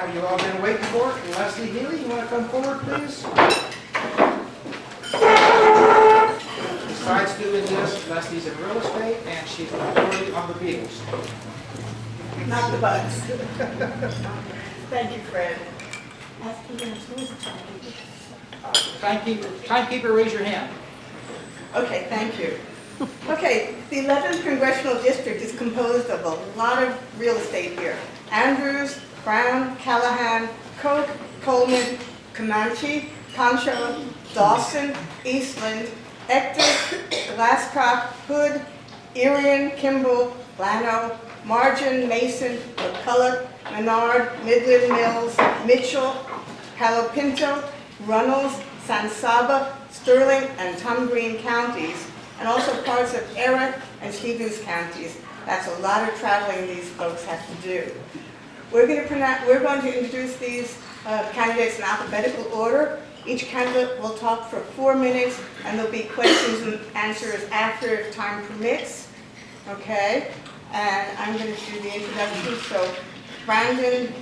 have what you've all been waiting for. Leslie Healy, you want to come forward, please? Besides doing this, Leslie's in real estate, and she's an authority on the Beatles. Not the bugs. Thank you, Fred. Timekeeper, raise your hand. Okay, thank you. Okay, the 11th Congressional District is composed of a lot of real estate here. Andrews, Brown, Callahan, Koch, Coleman, Comanche, Concho, Dawson, Eastland, Ector, Glasscock, Hood, Irian, Kimball, Llano, Margin, Mason, McCulloch, Menard, Midland Mills, Mitchell, Palo Pinto, Runnels, San Saba, Sterling, and Tom Green counties, and also parts of Eric and Stevens counties. That's a lot of traveling these folks have to do. We're going to introduce these candidates in alphabetical order. Each candidate will talk for 4 minutes, and there'll be questions and answers after if time permits. Okay? And I'm going to do the introduction. So, Brandon,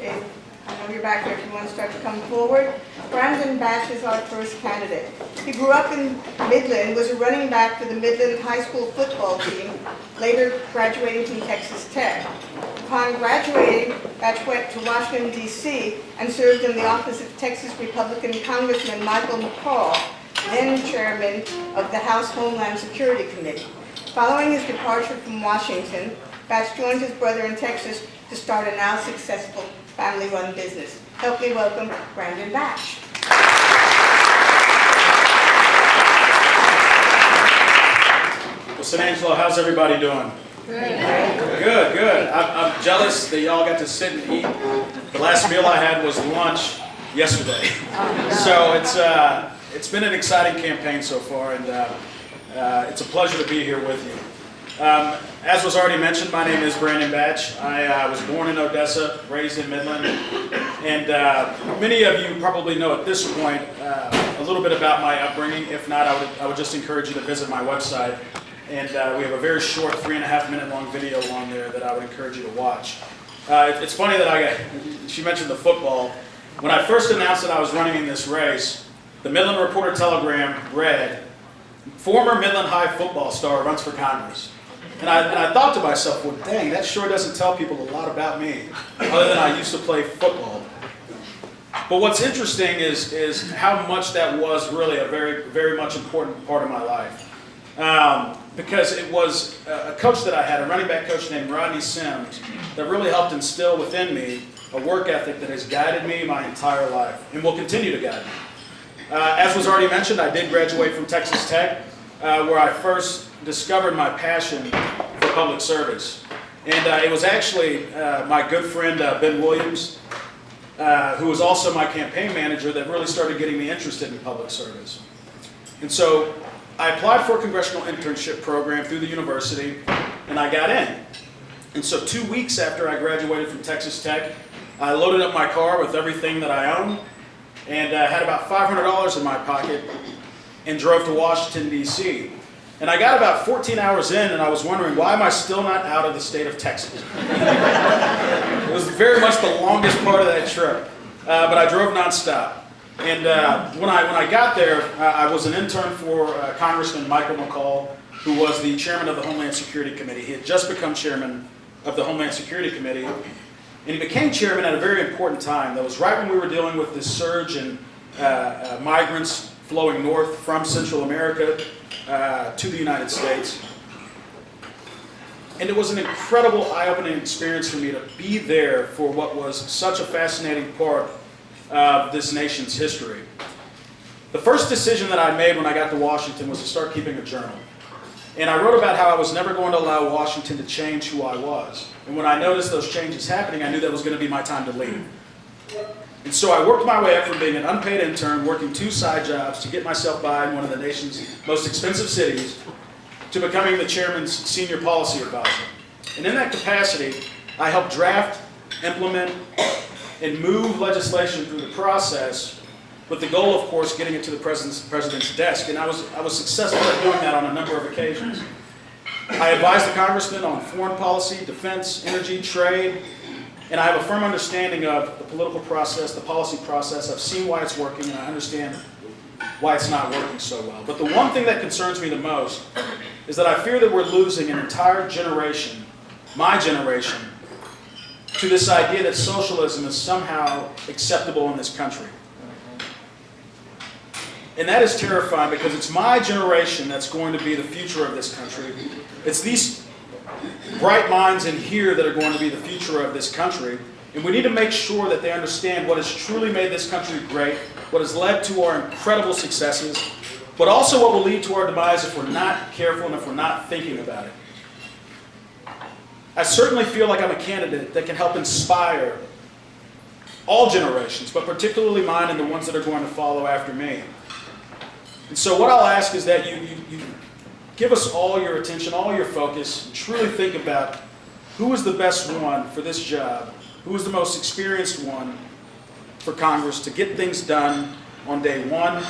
I know you're back there if you want to start to come forward. Brandon Batch is our first candidate. He grew up in Midland, was a running back for the Midland High School football team, later graduating from Texas Tech. Upon graduating, Batch went to Washington, D.C. and served in the office of Texas Republican Congressman Michael McCall, then chairman of the House Homeland Security Committee. Following his departure from Washington, Batch joined his brother in Texas to start a now successful family-run business. Help me welcome Brandon Batch. Well, St. Angelo, how's everybody doing? Good, good. I'm jealous that y'all got to sit and eat. The last meal I had was lunch yesterday. So it's been an exciting campaign so far, and it's a pleasure to be here with you. As was already mentioned, my name is Brandon Batch. I was born in Odessa, raised in Midland, and many of you probably know at this point a little bit about my upbringing. If not, I would just encourage you to visit my website, and we have a very short 3.5 minute long video on there that I would encourage you to watch. It's funny that she mentioned the football. When I first announced that I was running in this race, the Midland Reporter Telegram read, "Former Midland High football star runs for Congress." And I thought to myself, well, dang, that sure doesn't tell people a lot about me, other than I used to play football. But what's interesting is how much that was really a very, very much important part of my life. Because it was a coach that I had, a running back coach named Rodney Sims, that really helped instill within me a work ethic that has guided me my entire life and will continue to guide me. As was already mentioned, I did graduate from Texas Tech, where I first discovered my passion for public service. And it was actually my good friend Ben Williams, who was also my campaign manager, that really started getting me interested in public service. And so I applied for a congressional internship program through the university, and I got in. And so 2 weeks after I graduated from Texas Tech, I loaded up my car with everything that I owned, and had about $500 in my pocket, and drove to Washington, D.C. And I got about 14 hours in, and I was wondering, why am I still not out of the state of Texas? It was very much the longest part of that trip, but I drove nonstop. And when I got there, I was an intern for Congressman Michael McCall, who was the chairman of the Homeland Security Committee. He had just become chairman of the Homeland Security Committee, and he became chairman at a very important time. That was right when we were dealing with this surge in migrants flowing north from Central America to the United States. And it was an incredible eye-opening experience for me to be there for what was such a fascinating part of this nation's history. The first decision that I made when I got to Washington was to start keeping a journal. And I wrote about how I was never going to allow Washington to change who I was. And when I noticed those changes happening, I knew that was going to be my time to leave. And so I worked my way up from being an unpaid intern, working 2 side jobs to get myself by in one of the nation's most expensive cities, to becoming the chairman's senior policy advisor. And in that capacity, I helped draft, implement, and move legislation through the process, with the goal, of course, getting it to the president's desk. And I was successful at doing that on a number of occasions. I advised the congressman on foreign policy, defense, energy, trade, And I have a firm understanding of the political process, the policy process. I've seen why it's working, and I understand why it's not working so well. But the one thing that concerns me the most is that I fear that we're losing an entire generation, my generation, to this idea that socialism is somehow acceptable in this country. And that is terrifying because it's my generation that's going to be the future of this country. It's these bright minds in here that are going to be the future of this country. And we need to make sure that they understand what has truly made this country great, what has led to our incredible successes, but also what will lead to our demise if we're not careful and if we're not thinking about it. I certainly feel like I'm a candidate that can help inspire all generations, but particularly mine and the ones that are going to follow after me. And so what I'll ask is that you give us all your attention, all your focus, and truly think about who is the best one for this job, who is the most experienced one for Congress to get things done on day one,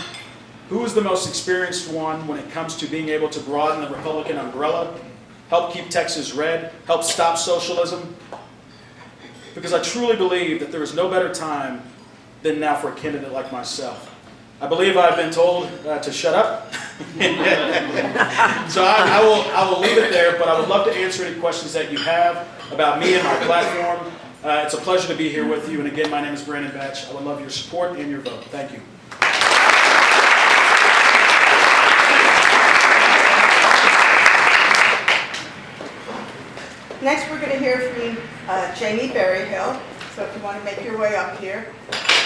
who is the most experienced one when it comes to being able to broaden the Republican umbrella, help keep Texas red, help stop socialism. Because I truly believe that there is no better time than now for a candidate like myself. I believe I've been told to shut up. So I will leave it there, but I would love to answer any questions that you have about me and my platform. It's a pleasure to be here with you. And again, my name is Brandon Batch. I would love your support and your vote. Thank you. Next, we're going to hear from Jamie Berryhill. So if you want to make your way up here.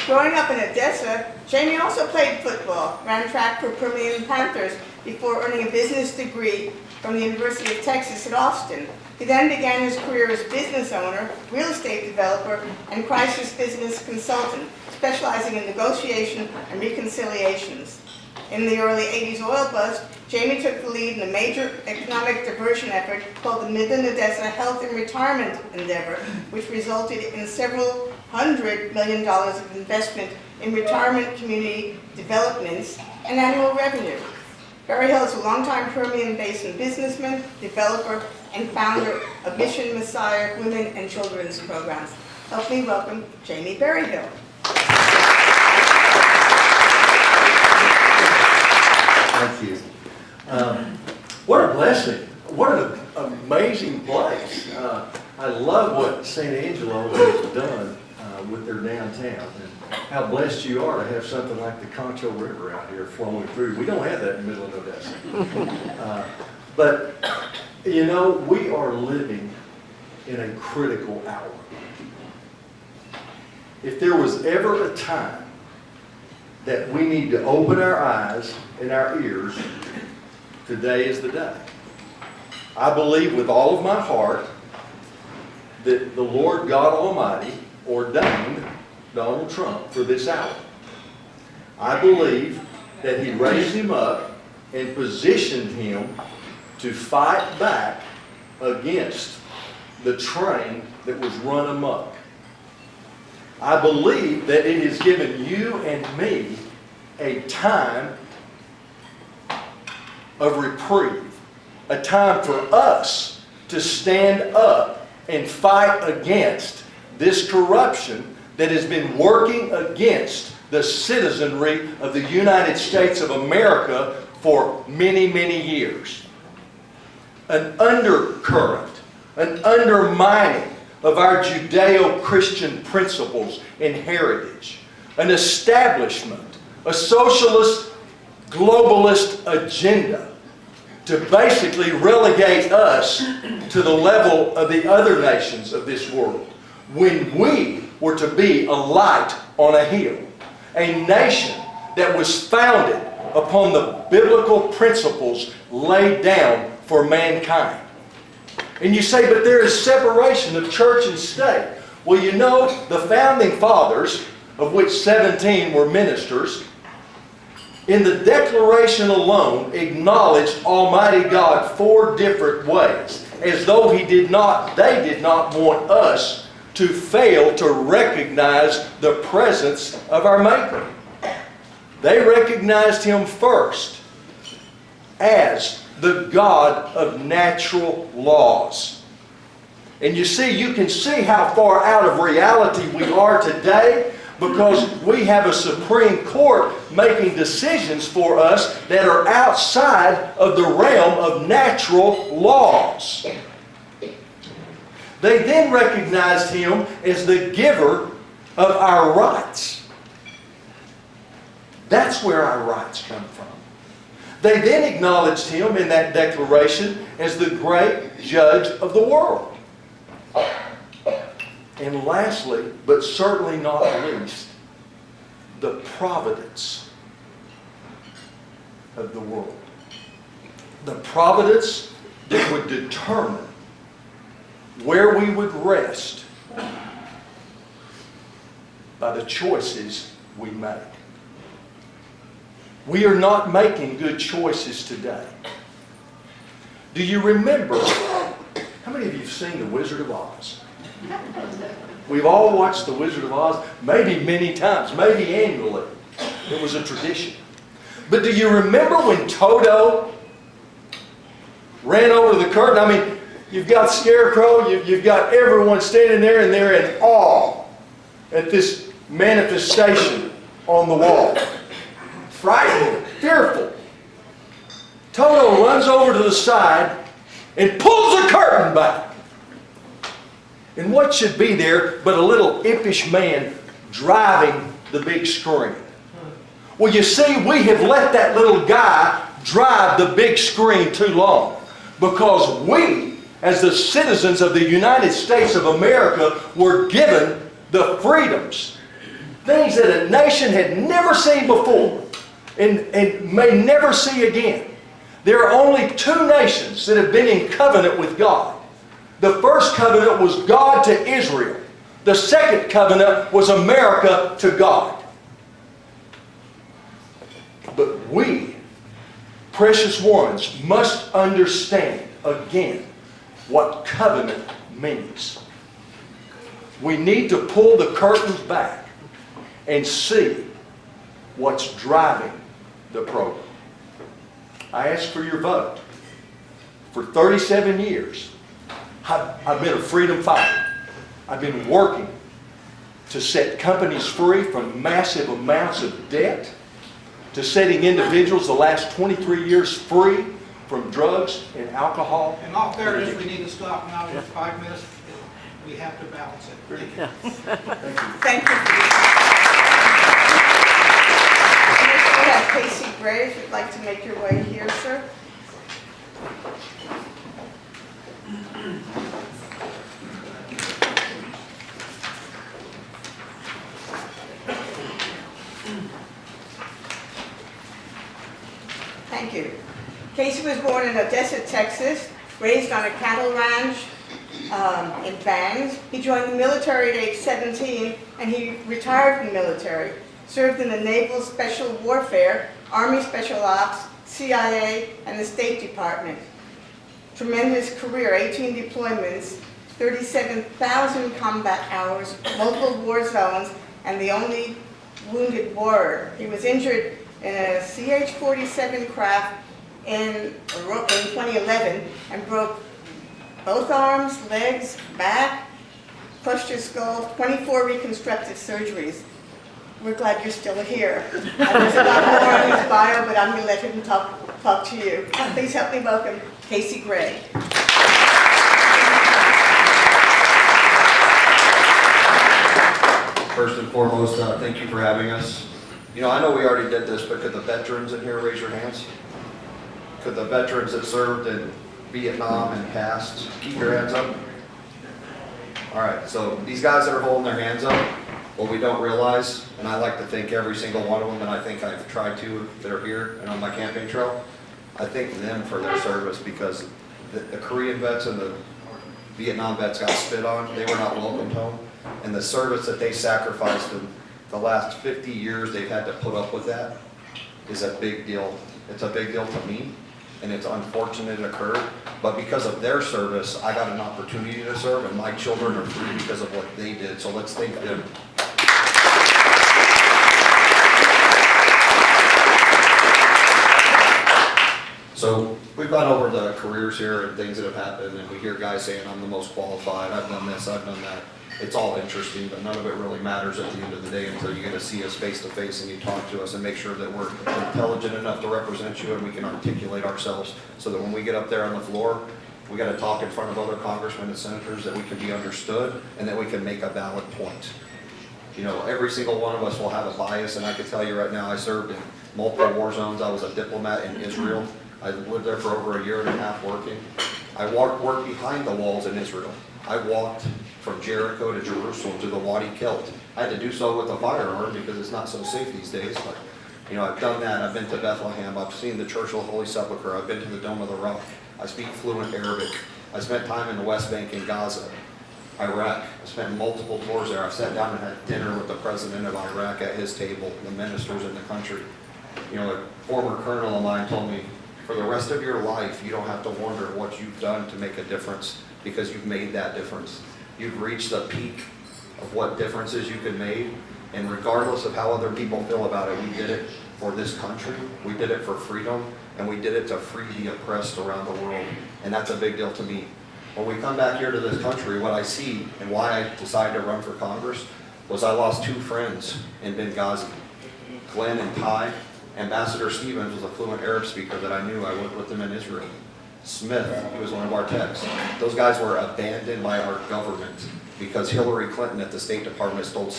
Growing up in Odessa, Jamie also played football, ran track for Permian Panthers before earning a business degree from the University of Texas at Austin. He then began his career as a business owner, real estate developer, and crisis business consultant, specializing in negotiation and reconciliations. In the early 80s oil bust, Jamie took the lead in a major economic diversion effort called the Midland Odessa Health and Retirement Endeavor, which resulted in several $100 million of investment in retirement community developments and annual revenue. Berryhill is a longtime Permian Basin businessman, developer, and founder of Mission Messiah Women and Children's Programs. Help me welcome Jamie Berryhill. Thank you. What a blessing. What an amazing place. I love what St. Angelo has done with their downtown. And how blessed you are to have something like the Concho River out here flowing through. We don't have that in Midland, Odessa. But, you know, we are living in a critical hour. If there was ever a time that we need to open our eyes and our ears, today is the day. I believe with all of my heart that the Lord God Almighty ordained Donald Trump for this hour. I believe that He raised him up and positioned him to fight back against the train that was run amok. I believe that it has given you and me a time of reprieve, a time for us to stand up and fight against this corruption that has been working against the citizenry of the United States of America for many, many years. An undercurrent, an undermining of our Judeo-Christian principles and heritage, an establishment, a socialist, globalist agenda to basically relegate us to the level of the other nations of this world, when we were to be a light on a hill, a nation that was founded upon the biblical principles laid down for mankind. And you say, but there is separation of church and state. Well, you know, the founding fathers, of which 17 were ministers, in the Declaration alone acknowledged Almighty God 4 different ways, as though they did not want us to fail to recognize the presence of our Maker. They recognized Him first as the God of natural laws. And you see, you can see how far out of reality we are today because we have a Supreme Court making decisions for us that are outside of the realm of natural laws. They then recognized him as the giver of our rights. That's where our rights come from. They then acknowledged him in that declaration as the great judge of the world. And lastly, but certainly not least, the providence of the world. The providence that would determine where we would rest by the choices we make. We are not making good choices today. Do you remember, how many of you have seen The Wizard of Oz? We've all watched The Wizard of Oz, maybe many times, maybe annually. It was a tradition. But do you remember when Toto ran over the curtain? I mean, you've got Scarecrow, you've got everyone standing there and they're in awe at this manifestation on the wall. Frightened, fearful. Toto runs over to the side and pulls the curtain back. And what should be there but a little impish man driving the big screen? Well, you see, we have let that little guy drive the big screen too long because we, as the citizens of the United States of America, were given the freedoms, things that a nation had never seen before and may never see again. There are only two nations that have been in covenant with God. The first covenant was God to Israel. The second covenant was America to God. But we, precious ones, must understand again what covenant means. We need to pull the curtains back and see what's driving the program. I ask for your vote. For 37 years, I've been a freedom fighter. I've been working to set companies free from massive amounts of debt, to setting individuals the last 23 years free from drugs and alcohol. In all fairness, we need to stop now in 5 minutes. We have to balance it. Thank you. Thank you. Next we have Casey Gray, if you'd like to make your way here, sir. Thank you. Casey was born in Odessa, Texas, raised on a cattle ranch in Bangs. He joined the military at age 17 and he retired from the military. Served in the Naval Special Warfare, Army Special Ops, CIA, and the State Department. Tremendous career, 18 deployments, 37,000 combat hours, multiple war zones, and the only wounded warrior. He was injured in a CH-47 craft in 2011 and broke both arms, legs, back, crushed his skull, 24 reconstructive surgeries. We're glad you're still here. There's a lot more on his bio, but I'm going to let him talk to you. Please help me welcome Casey Gray. First and foremost, thank you for having us. You know, I know we already did this, but could the veterans in here raise your hands? Could the veterans that served in Vietnam and past keep your hands up? All right, so these guys that are holding their hands up, what we don't realize, and I like to thank every single one of them, and I think I've tried to that are here and on my campaign trail, I thank them for their service because the Korean vets and the Vietnam vets got spit on. They were not welcomed home. And the service that they sacrificed in the last 50 years they've had to put up with that is a big deal. It's a big deal to me, and it's unfortunate it occurred. But because of their service, I got an opportunity to serve, and my children are free because of what they did. So let's thank them. So we've gone over the careers here and things that have happened, and we hear guys saying, I'm the most qualified, I've done this, I've done that. It's all interesting, but none of it really matters at the end of the day until you get to see us face to face and you talk to us and make sure that we're intelligent enough to represent you and we can articulate ourselves so that when we get up there on the floor, we got to talk in front of other congressmen and senators, that we can be understood and that we can make a valid point. You know, every single one of us will have a bias, and I can tell you right now, I served in multiple war zones. I was a diplomat in Israel. I lived there for over a year and a half working. I worked behind the walls in Israel. I walked from Jericho to Jerusalem to the Wadi Kelt. I had to do so with a firearm because it's not so safe these days, but you know, I've done that. I've been to Bethlehem. I've seen the Church of the Holy Sepulchre. I've been to the Dome of the Rock. I speak fluent Arabic. I spent time in the West Bank in Gaza, Iraq. I spent multiple tours there. I've sat down and had dinner with the president of Iraq at his table, the ministers in the country. You know, a former colonel of mine told me, for the rest of your life, you don't have to wonder what you've done to make a difference, because you've made that difference. You've reached the peak of what differences you could make, and regardless of how other people feel about it, we did it for this country, we did it for freedom, and we did it to free the oppressed around the world, and that's a big deal to me. When we come back here to this country, what I see and why I decided to run for Congress was I lost 2 friends in Benghazi, Glenn and Ty. Ambassador Stevens was a fluent Arab speaker that I knew. I worked with him in Israel. Smith, he was one of our techs. Those guys were abandoned by our government because Hillary Clinton at the State Department sold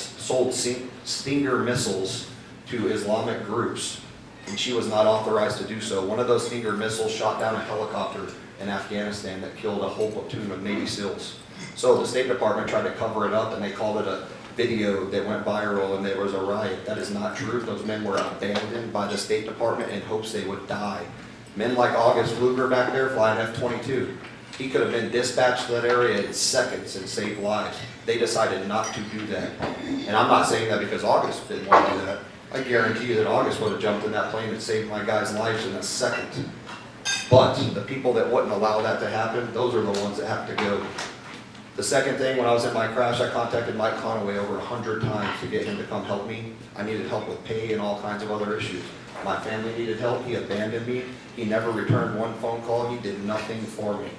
Stinger missiles to Islamic groups, and she was not authorized to do so. One of those Stinger missiles shot down a helicopter in Afghanistan that killed a whole platoon of Navy SEALs. So the State Department tried to cover it up, and they called it a video that went viral and there was a riot. That is not true. Those men were abandoned by the State Department in hopes they would die. Men like August Pfluger back there flying F-22. He could have been dispatched to that area in seconds and saved lives. They decided not to do that. And I'm not saying that because August didn't want to do that. I guarantee you that August would have jumped in that plane and saved my guys' lives in a second. But the people that wouldn't allow that to happen, those are the ones that have to go. The second thing, when I was in my crash, I contacted Mike Conaway over 100 times to get him to come help me. I needed help with pay and all kinds of other issues. My family needed help. He abandoned me. He never returned one phone call. He did nothing for me.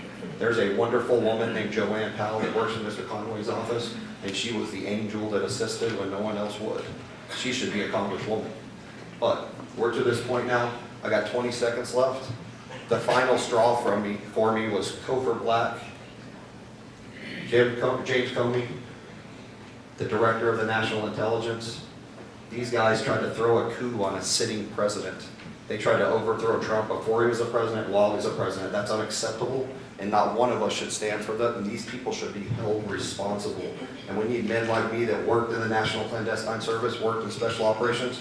There's a wonderful woman named Joanne Powell that works in Mr. Conway's office, and she was the angel that assisted when no one else would. She should be a congresswoman. But we're to this point now. I got 20 seconds left. The final straw for me was Cofer Black, James Comey, the director of the National Intelligence. These guys tried to throw a coup on a sitting president. They tried to overthrow Trump before he was a president, while he was a president. That's unacceptable, and not one of us should stand for that, and these people should be held responsible. And we need men like me that worked in the National Clandestine Service, worked in special operations,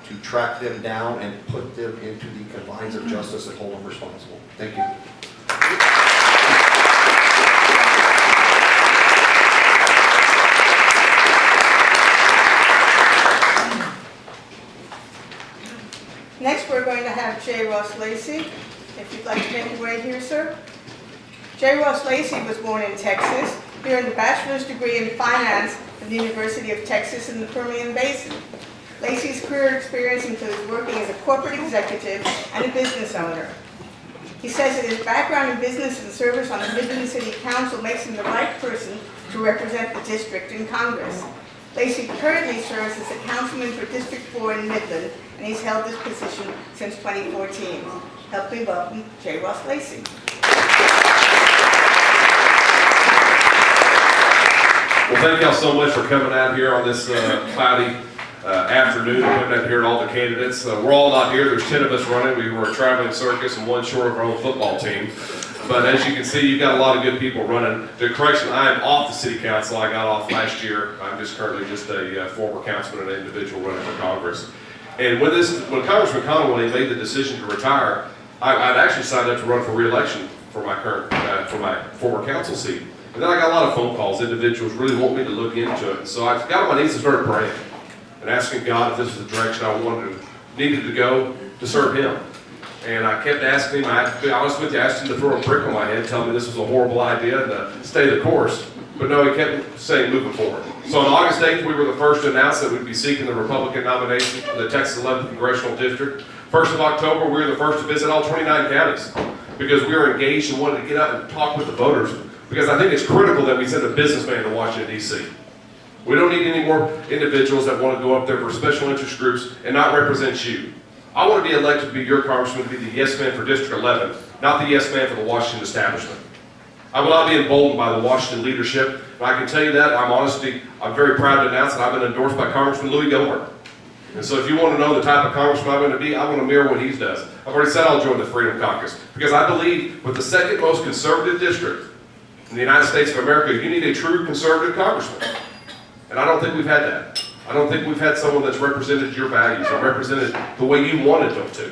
to track them down and put them into the confines of justice and hold them responsible. Thank you. Next, we're going to have J. Ross Lacy. If you'd like to make your way here, sir. J. Ross Lacy was born in Texas. He earned a bachelor's degree in finance from the University of Texas in the Permian Basin. Lacy's career experience includes working as a corporate executive and a business owner. He says that his background in business and service on the Midland City Council makes him the right person to represent the district in Congress. Lacy currently serves as a councilman for District 4 in Midland, and he's held this position since 2014. Help me welcome J. Ross Lacy. Well, thank y'all so much for coming out here on this cloudy afternoon and coming out here and all the candidates. We're all not here. There's 10 of us running. We were a traveling circus and one short of our own football team. But as you can see, you've got a lot of good people running. The correction, I am off the city council. I got off last year. I'm just currently just a former councilman and an individual running for Congress. And when Congressman Conaway made the decision to retire, I'd actually signed up to run for re-election for my former council seat. And then I got a lot of phone calls. Individuals really want me to look into it. And so I got on my knees and started praying and asking God if this was the direction I needed to go to serve Him. And I kept asking him, to be honest with you, I asked him to throw a brick on my head, tell me this was a horrible idea and to stay the course. But no, he kept saying moving forward. So on August 8th, we were the first to announce that we'd be seeking the Republican nomination for the Texas 11th Congressional District 1st of October, we were the first to visit all 29 counties because we were engaged and wanted to get out and talk with the voters, because I think it's critical that we send a businessman to Washington, D.C. We don't need any more individuals that want to go up there for special interest groups and not represent you. I want to be elected to be your congressman, to be the yes man for District 11, not the yes man for the Washington establishment. I will not be emboldened by the Washington leadership, and I can tell you that, I'm very proud to announce that I've been endorsed by Congressman Louis Gilbert. And so if you want to know the type of congressman I'm going to be, I want to mirror what he does. I've already said I'll join the Freedom Caucus, because I believe with the second most conservative district in the United States of America, you need a true conservative congressman. And I don't think we've had that. I don't think we've had someone that's represented your values and represented the way you wanted them to.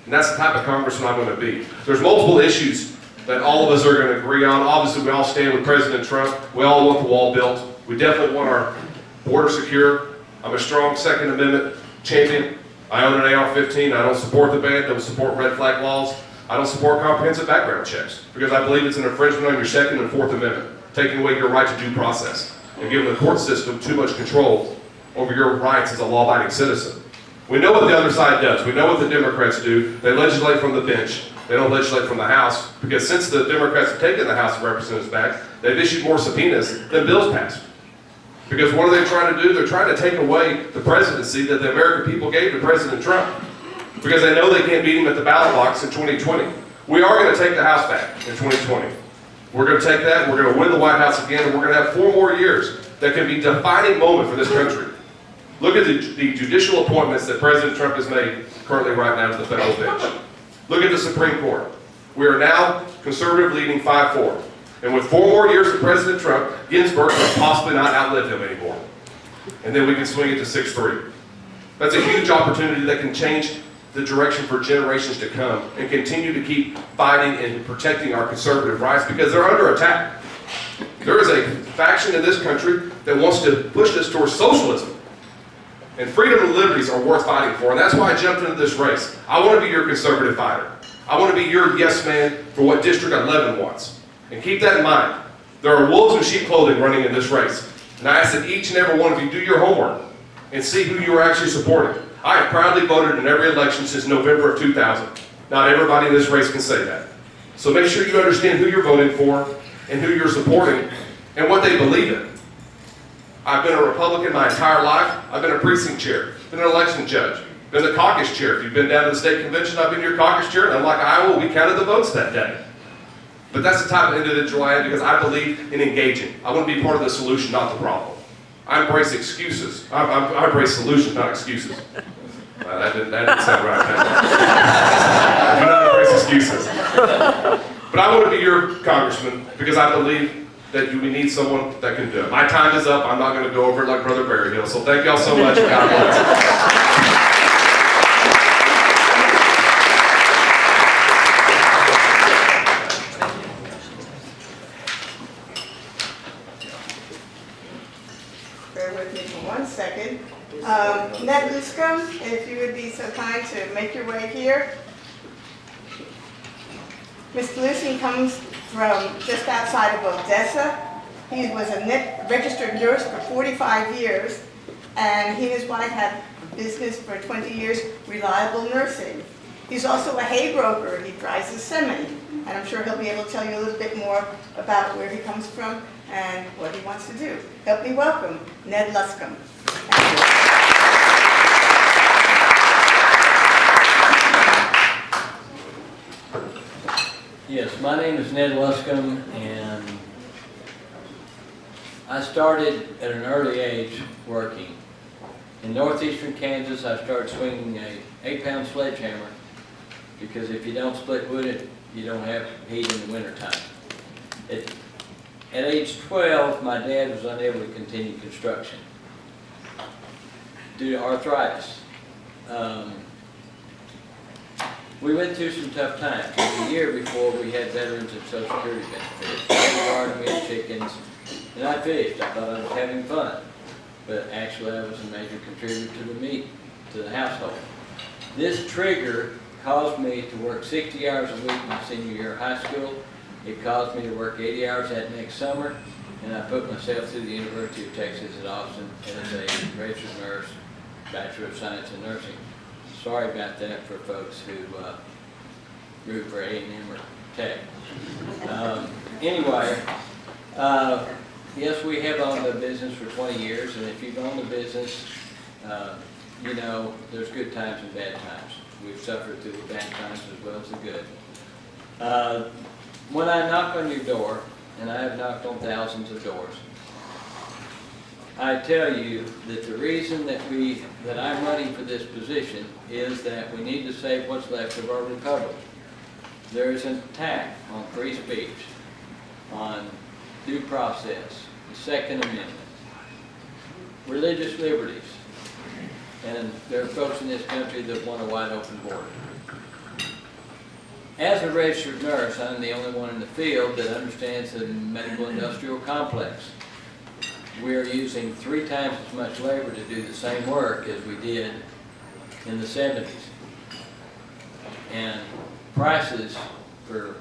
And that's the type of congressman I'm going to be. There's multiple issues that all of us are going to agree on. Obviously, we all stand with President Trump. We all want the wall built. We definitely want our border secure. I'm a strong Second Amendment champion. I own an AR-15. I don't support the ban. Don't support red flag laws. I don't support comprehensive background checks, because I believe it's an infringement on your Second and Fourth Amendment, taking away your right to due process and giving the court system too much control over your rights as a law-abiding citizen. We know what the other side does. We know what the Democrats do. They legislate from the bench. They don't legislate from the House, because since the Democrats have taken the House of Representatives back, they've issued more subpoenas than bills passed. Because what are they trying to do? They're trying to take away the presidency that the American people gave to President Trump, because they know they can't beat him at the ballot box in 2020. We are going to take the House back in 2020. We're going to take that, we're going to win the White House again, and we're going to have 4 more years that can be a defining moment for this country. Look at the judicial appointments that President Trump has made currently right now to the federal bench. Look at the Supreme Court. We are now conservative leading 5-4. And with 4 more years of President Trump, Ginsburg will possibly not outlive him anymore. And then we can swing it to 6-3. That's a huge opportunity that can change the direction for generations to come and continue to keep fighting and protecting our conservative rights, because they're under attack. There is a faction in this country that wants to push us towards socialism. And freedom and liberties are worth fighting for, and that's why I jumped into this race. I want to be your conservative fighter. I want to be your yes man for what District 11 wants. And keep that in mind. There are wolves in sheep clothing running in this race. And I ask that each and every one of you do your homework and see who you are actually supporting. I have proudly voted in every election since November of 2000. Not everybody in this race can say that. So make sure you understand who you're voting for and who you're supporting and what they believe in. I've been a Republican my entire life. I've been a precinct chair, been an election judge, been the caucus chair. If you've been down to the state convention, I've been your caucus chair, and unlike Iowa, we counted the votes that day. But that's the type of individual I am, because I believe in engaging. I want to be part of the solution, not the problem. I embrace excuses. I embrace solutions, not excuses. That didn't sound right. I do not embrace excuses. But I want to be your congressman, because I believe that we need someone that can do it. My time is up. I'm not going to go over it like Brother Berryhill. So thank y'all so much. God bless. Bear with me for 1 second. Ned Luscombe, if you would be so kind to make your way here. Mr. Luscombe comes from just outside of Odessa. He was a registered nurse for 45 years, and he and his wife had a business for 20 years, Reliable Nursing. He's also a hay broker. He drives a semi, and I'm sure he'll be able to tell you a little bit more about where he comes from and what he wants to do. Help me welcome Ned Luscombe. Yes, my name is Ned Luscombe, and I started at an early age working. In northeastern Kansas, I started swinging a 8-pound sledgehammer, because if you don't split wood, you don't have heat in the wintertime. At age 12, my dad was unable to continue construction due to arthritis. We went through some tough times. A year before, we had veterans and Social Security benefits. We had garden, we had chickens, and I fished. I thought I was having fun, but actually I was a major contributor to the meat, to the household. This trigger caused me to work 60 hours a week my senior year of high school. It caused me to work 80 hours that next summer, and I put myself through the University of Texas at Austin as a registered nurse, Bachelor of Science in Nursing. sorry about that for folks who root for A&M or Tech. Anyway, yes, we have owned a business for 20 years, and if you've owned a business, you know there's good times and bad times. We've suffered through the bad times as well as the good. When I knock on your door, and I have knocked on thousands of doors, I tell you that the reason that I'm running for this position is that we need to save what's left of our republic. There is an attack on free speech, on due process, the Second Amendment, religious liberties, and there are folks in this country that want a wide open border. As a registered nurse, I'm the only one in the field that understands the medical industrial complex. We are using 3 times as much labor to do the same work as we did in the 70s. And prices for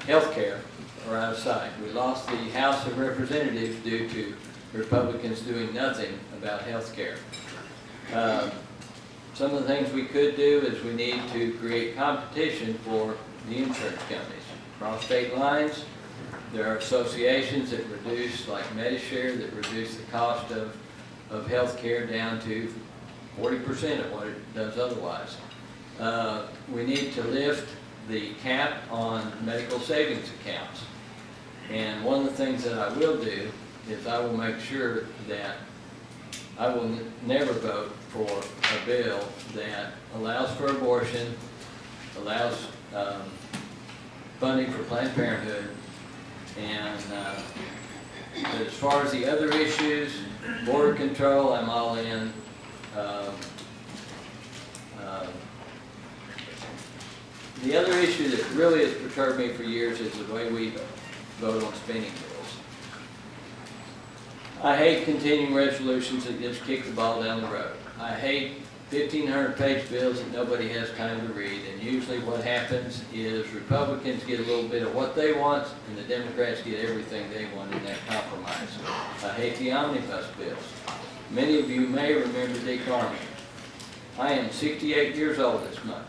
health care are out of sight. We lost the House of Representatives due to Republicans doing nothing about health care. Some of the things we could do is we need to create competition for the insurance companies. Across state lines, there are associations that reduce, like Medishare, that reduce the cost of health care down to 40% of what it does otherwise. We need to lift the cap on medical savings accounts. And one of the things that I will do is I will make sure that I will never vote for a bill that allows for abortion, allows funding for Planned Parenthood, and but as far as the other issues, border control, I'm all in. The other issue that really has perturbed me for years is the way we vote on spending bills. I hate continuing resolutions that just kick the ball down the road. I hate 1,500-page bills that nobody has time to read, and usually what happens is Republicans get a little bit of what they want, and the Democrats get everything they want in that compromise. I hate the omnibus bills. Many of you may remember Dick Armey. I am 68 years old this month.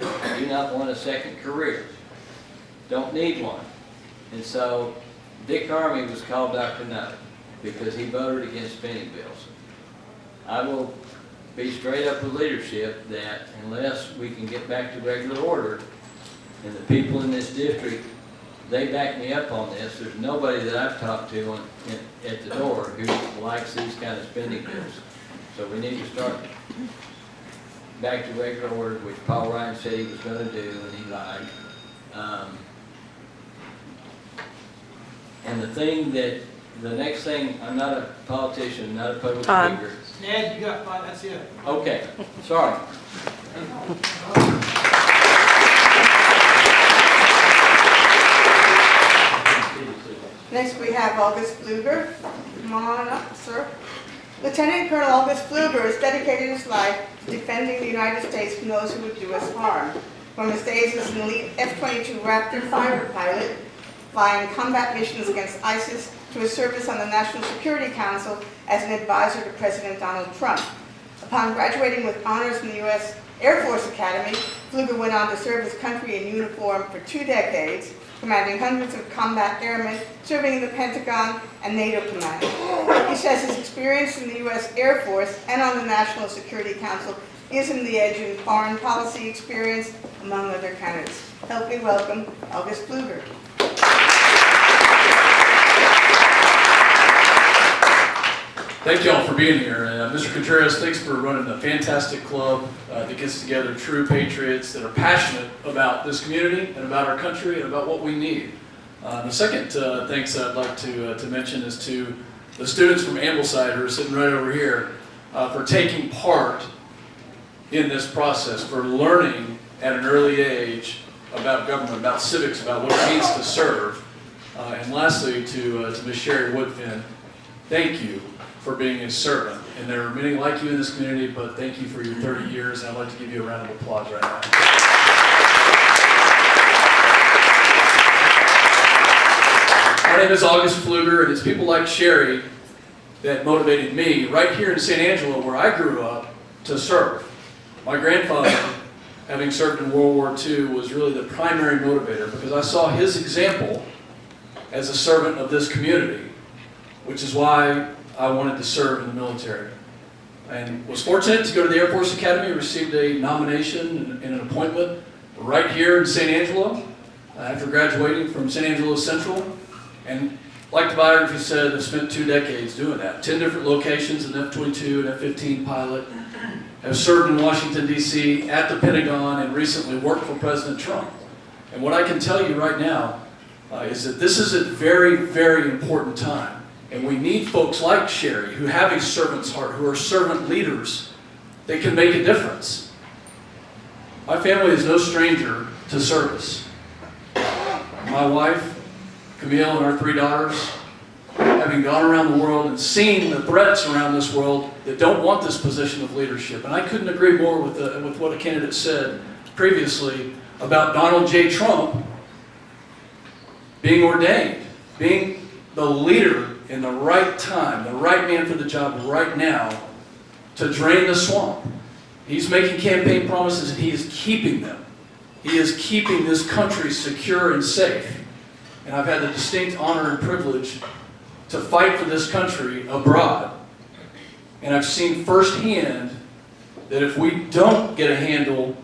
I do not want a second career. Don't need one. And so Dick Armey was called Dr. No because he voted against spending bills. I will be straight up with leadership that unless we can get back to regular order, and the people in this district, they back me up on this, there's nobody that I've talked to at the door who likes these kind of spending bills. So we need to start back to regular order, which Paul Ryan said he was going to do, and he lied. And the next thing, I'm not a politician, not a public figure. Ned, you got 5, that's it. Okay, sorry. Next we have August Pfluger. Come on up, sir. Lieutenant Colonel August Pfluger has dedicated his life to defending the United States from those who would do us harm. From his days as an elite F-22 Raptor fighter pilot, flying combat missions against ISIS, to his service on the National Security Council as an advisor to President Donald Trump. Upon graduating with honors from the U.S. Air Force Academy, Pfluger went on to serve his country in uniform for 2 decades, commanding hundreds of combat airmen, serving in the Pentagon and NATO command. He says his experience in the U.S. Air Force and on the National Security Council gives him the edge in foreign policy experience, among other candidates. Help me welcome August Pfluger. Thank you all for being here. Mr. Contreras, thanks for running a fantastic club that gets together true patriots that are passionate about this community and about our country and about what we need. The second thanks I'd like to mention is to the students from Ambleside who are sitting right over here for taking part in this process, for learning at an early age about government, about civics, about what it means to serve. And lastly, to Ms. Sherry Woodfin, thank you for being a servant. And there are many like you in this community, but thank you for your 30 years, and I'd like to give you a round of applause right now. My name is August Pfluger, and it's people like Sherry that motivated me right here in San Angelo, where I grew up, to serve. My grandfather, having served in World War II, was really the primary motivator because I saw his example as a servant of this community, which is why I wanted to serve in the military. And was fortunate to go to the Air Force Academy, received a nomination and an appointment right here in San Angelo after graduating from San Angelo Central. And like the biography said, I've spent 2 decades doing that. 10 different locations, an F-22 and F-15 pilot. Have served in Washington, D.C., at the Pentagon, and recently worked for President Trump. And what I can tell you right now is that this is a very, very important time. And we need folks like Sherry, who have a servant's heart, who are servant leaders, that can make a difference. My family is no stranger to service. My wife, Camille, and our 3 daughters, having gone around the world and seen the threats around this world that don't want this position of leadership. And I couldn't agree more with what a candidate said previously about Donald J. Trump being ordained, being the leader in the right time, the right man for the job right now to drain the swamp. He's making campaign promises and he is keeping them. He is keeping this country secure and safe. And I've had the distinct honor and privilege to fight for this country abroad. And I've seen firsthand that if we don't get a handle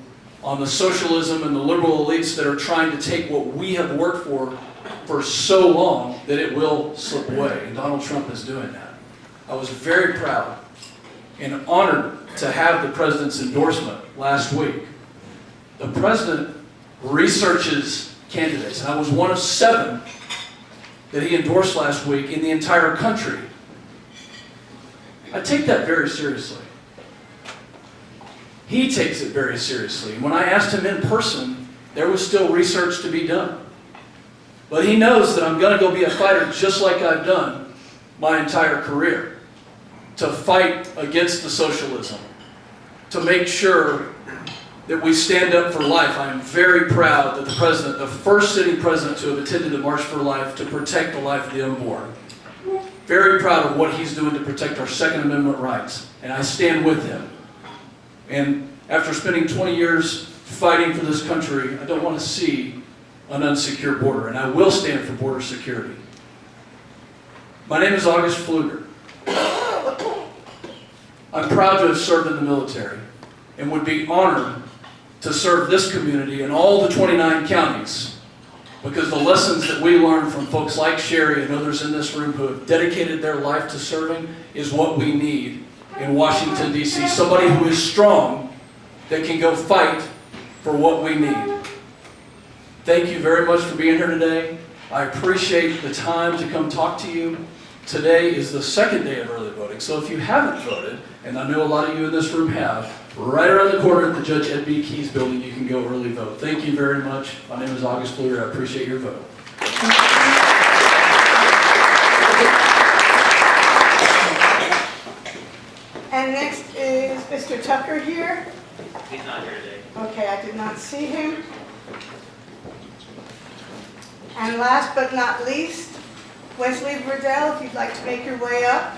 on the socialism and the liberal elites that are trying to take what we have worked for so long, that it will slip away. And Donald Trump is doing that. I was very proud and honored to have the president's endorsement last week. The president researches candidates, and I was one of 7 that he endorsed last week in the entire country. I take that very seriously. He takes it very seriously. And when I asked him in person, there was still research to be done. But he knows that I'm going to go be a fighter just like I've done my entire career, to fight against the socialism, to make sure that we stand up for life. I am very proud that the president, the first sitting president to have attended the March for Life to protect the life of the unborn. Very proud of what he's doing to protect our Second Amendment rights, and I stand with him. And after spending 20 years fighting for this country, I don't want to see an unsecure border, and I will stand for border security. My name is August Pfluger. I'm proud to have served in the military and would be honored to serve this community in all the 29 counties, because the lessons that we learn from folks like Sherry and others in this room who have dedicated their life to serving is what we need in Washington, D.C. Somebody who is strong that can go fight for what we need. Thank you very much for being here today. I appreciate the time to come talk to you. Today is the 2nd day of early voting, so if you haven't voted, and I know a lot of you in this room have, right around the corner at the Judge Ed B. Keyes building, you can go early vote. Thank you very much. My name is August Pfluger. I appreciate your vote. And next is Mr. Tucker here. He's not here today. Okay, I did not see him. And last but not least, Wesley Virdell, if you'd like to make your way up.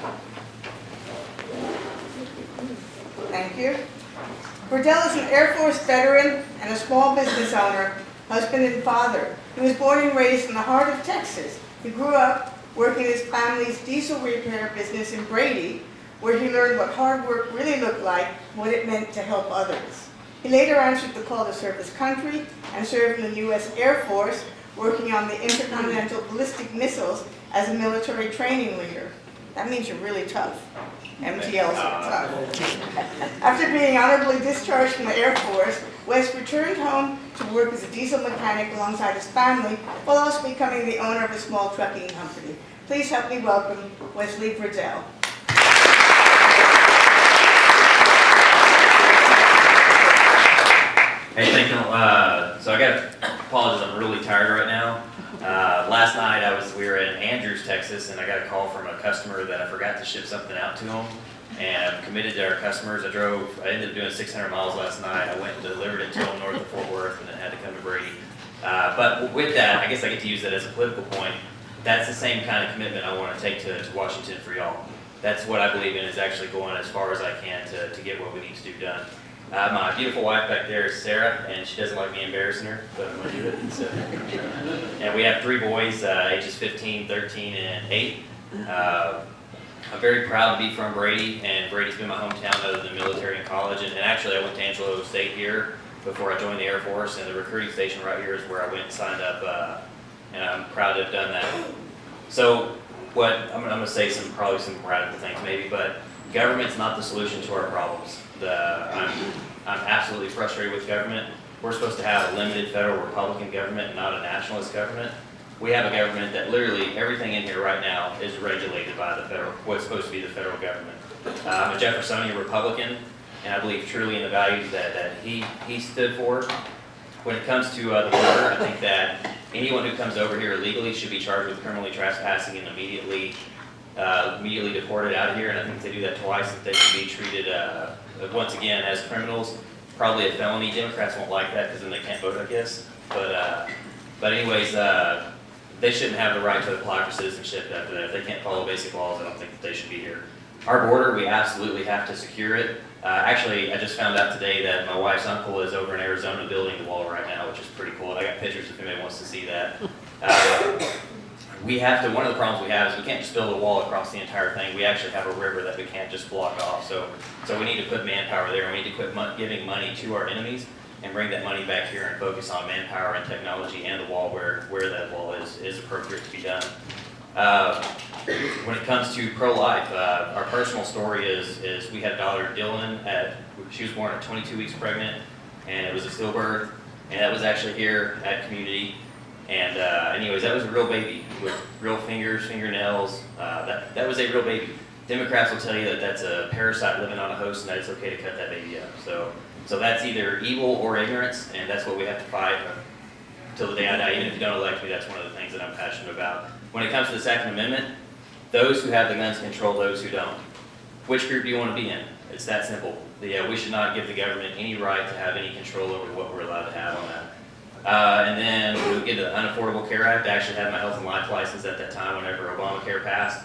Thank you. Virdell is an Air Force veteran and a small business owner, husband and father. He was born and raised in the heart of Texas. He grew up working his family's diesel repair business in Brady, where he learned what hard work really looked like, what it meant to help others. He later answered the call to serve his country and served in the U.S. Air Force, working on the intercontinental ballistic missiles as a military training leader. That means you're really tough. MTLs are tough. After being honorably discharged from the Air Force, Wes returned home to work as a diesel mechanic alongside his family, while also becoming the owner of a small trucking company. Please help me welcome Wesley Virdell. Hey, thank you. So I got to apologize, I'm really tired right now. Last night we were in Andrews, Texas, and I got a call from a customer that I forgot to ship something out to them. And I'm committed to our customers. I ended up doing 600 miles last night. I went and delivered it to them north of Fort Worth and then had to come to Brady. But with that, I guess I get to use that as a political point. That's the same kind of commitment I want to take to Washington for y'all. That's what I believe in, is actually going as far as I can to get what we need to do done. My beautiful wife back there is Sarah, and she doesn't like me embarrassing her, but I'm going to do it. So. And we have 3 boys, ages 15, 13, and 8. I'm very proud to be from Brady, and Brady's been my hometown other than military and college. And actually, I went to Angelo State here before I joined the Air Force, and the recruiting station right here is where I went and signed up, and I'm proud to have done that. So, I'm going to say probably some radical things maybe, but government's not the solution to our problems. I'm absolutely frustrated with government. We're supposed to have a limited federal Republican government, not a nationalist government. We have a government that literally everything in here right now is regulated by the federal, what's supposed to be the federal government. I'm a Jeffersonian Republican, and I believe truly in the values that he stood for. When it comes to the border, I think that anyone who comes over here illegally should be charged with criminally trespassing and immediately deported out of here. And I think if they do that twice, that they should be treated once again as criminals. Probably a felony. Democrats won't like that because then they can't vote, I guess. But anyways, they shouldn't have the right to apply for citizenship after that. If they can't follow basic laws, I don't think that they should be here. Our border, we absolutely have to secure it. Actually, I just found out today that my wife's uncle is over in Arizona building the wall right now, which is pretty cool. And I got pictures if anybody wants to see that. One of the problems we have is we can't just build a wall across the entire thing. We actually have a river that we can't just block off. So we need to put manpower there, and we need to quit giving money to our enemies and bring that money back here and focus on manpower and technology and the wall where that wall is appropriate to be done. When it comes to pro-life, our personal story is we had daughter Dylan she was born at 22 weeks pregnant, and it was a stillbirth, and that was actually here at Community. And anyways, that was a real baby with real fingers, fingernails. That was a real baby. Democrats will tell you that that's a parasite living on a host and that it's okay to cut that baby up. So that's either evil or ignorance, and that's what we have to fight till the day I die. Even if you don't elect me, that's one of the things that I'm passionate about. When it comes to the Second Amendment, those who have the guns control those who don't. Which group do you want to be in? It's that simple. We should not give the government any right to have any control over what we're allowed to have on that. And then when we get to the Unaffordable Care Act, I actually had my health and life license at that time whenever Obamacare passed.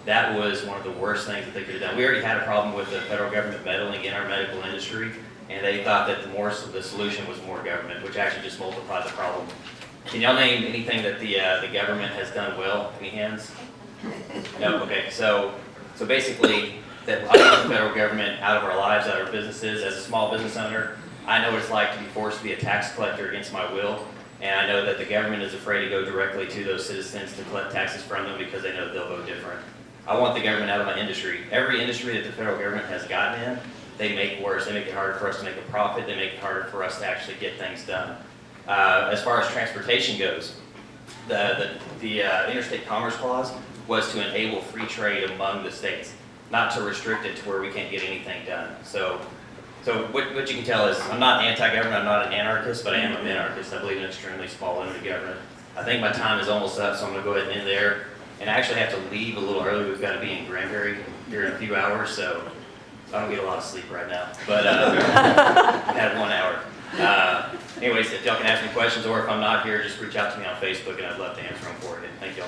That was one of the worst things that they could have done. We already had a problem with the federal government meddling in our medical industry, and they thought that the solution was more government, which actually just multiplied the problem. Can y'all name anything that the government has done well? Any hands? No? Okay, so basically, that I want the federal government out of our lives, out of our businesses. As a small business owner, I know what it's like to be forced to be a tax collector against my will, and I know that the government is afraid to go directly to those citizens to collect taxes from them because they know that they'll vote different. I want the government out of my industry. Every industry that the federal government has gotten in, they make worse. They make it harder for us to make a profit. They make it harder for us to actually get things done. As far as transportation goes, the Interstate Commerce Clause was to enable free trade among the states, not to restrict it to where we can't get anything done. So what you can tell is I'm not anti-government, I'm not an anarchist, but I am a minarchist. I believe in extremely small limited government. I think my time is almost up, so I'm going to go ahead and end there. And I actually have to leave a little early. We've got to be in Granbury here in a few hours, so I don't get a lot of sleep right now. But I had 1 hour. Anyways, if y'all can ask me questions, or if I'm not here, just reach out to me on Facebook, and I'd love to answer them for you. Thank y'all.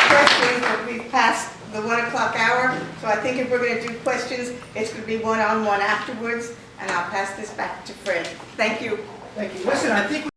Questions, but we've passed the 1 o'clock hour, so I think if we're going to do questions, it's going to be one-on-one afterwards, and I'll pass this back to Fred. Thank you. Thank you. Listen, I think